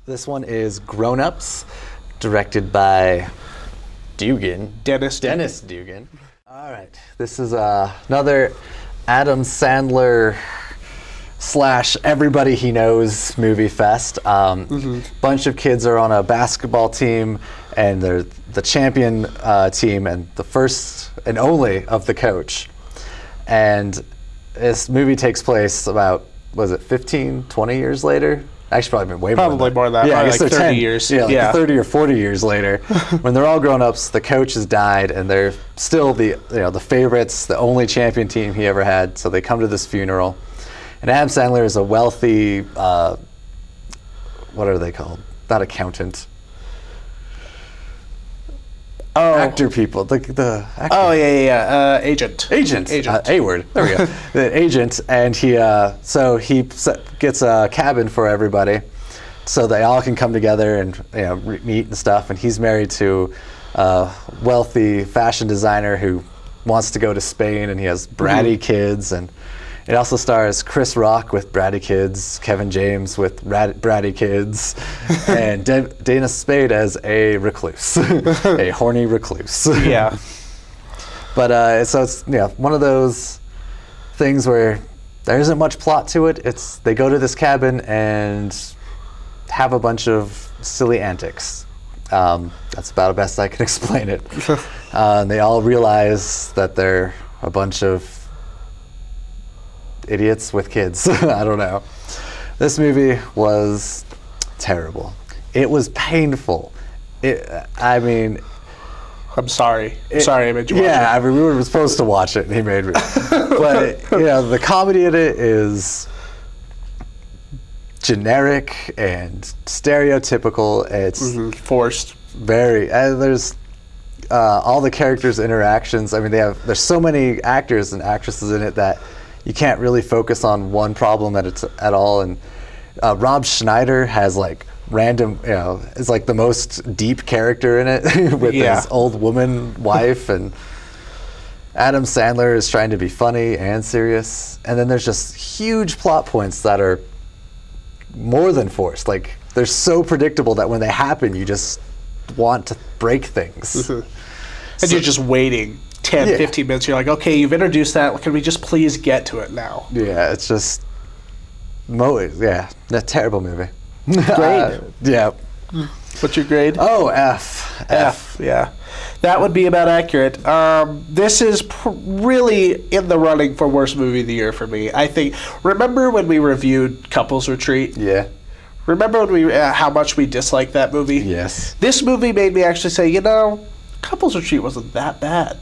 This one is Grown Ups, directed by Dugan. Dennis Dugan. All right. This is another Adam Sandler / everybody he knows movie fest. Bunch of kids are on a basketball team, and they're the champion team and the first and only of the coach. And this movie takes place about, 15, 20 years later? Actually, probably been way more than that. Yeah, I probably guess like they're 30 10 years. Yeah, 30 or 40 years later. When they're all grown-ups, the coach has died, and they're still the favorites, the only champion team he ever had, so they come to this funeral. And Adam Sandler is a wealthy, what are they called? Not accountant. Oh. Actor people. The actor. Oh, yeah. Agent. A-word. There we go. The agent, and he gets a cabin for everybody, so they all can come together and meet and stuff. And he's married to a wealthy fashion designer who wants to go to Spain, and he has bratty kids. And it also stars Chris Rock with bratty kids, Kevin James with bratty kids, and Dana Spade as a recluse, a horny recluse. Yeah. But so it's one of those things where there isn't much plot to it. It's they go to this cabin and have a bunch of silly antics. That's about the best I can explain it. And they all realize that they're a bunch of idiots with kids. I don't know. This movie was terrible. It was painful. I'm sorry. Sorry I made you watch it. Yeah, we were supposed to watch it, and he made me. But the comedy in it is generic and stereotypical. It's forced. Very. There's all the characters' interactions. I mean, there's so many actors and actresses in it that you can't really focus on one problem at all. And Rob Schneider has random, is the most deep character in it with his old woman wife, and Adam Sandler is trying to be funny and serious. And then there's just huge plot points that are more than forced. They're so predictable that when they happen, you just want to break things. And you're just waiting 10, 15 minutes. You're like, okay, you've introduced that. Can we just please get to it now? Yeah, it's just, a terrible movie. Grade? Yeah. What's your grade? Oh, F. F, yeah. That would be about accurate. This is really in the running for worst movie of the year for me. I think, remember when we reviewed Couples Retreat? Yeah. Remember when how much we disliked that movie? Yes. This movie made me actually say, Couples Retreat wasn't that bad.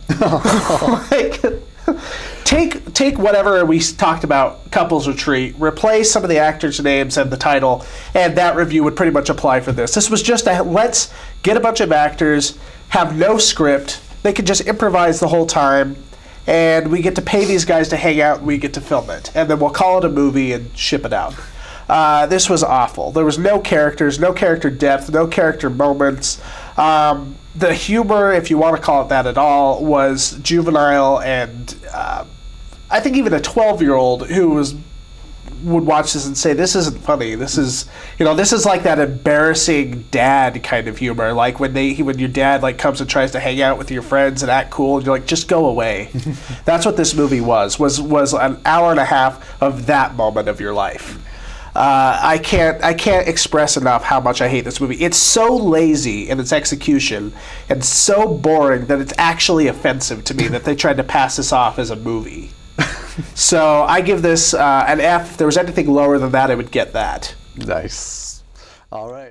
Take whatever we talked about, Couples Retreat, replace some of the actors' names and the title, and that review would pretty much apply for this. This was just let's get a bunch of actors, have no script, they could just improvise the whole time, and we get to pay these guys to hang out and we get to film it. And then we'll call it a movie and ship it out. This was awful. There was no characters, no character depth, no character moments. The humor, if you want to call it that at all, was juvenile, and I think even a 12-year-old who would watch this and say, "This isn't funny. This is, this is like that embarrassing dad kind of humor. Like when your dad comes and tries to hang out with your friends and act cool, and you're like, just go away." That's what this movie was an hour and a half of that moment of your life. I can't express enough how much I hate this movie. It's so lazy in its execution and so boring that it's actually offensive to me that they tried to pass this off as a movie. So I give this an F. If there was anything lower than that, I would get that. Nice. All right.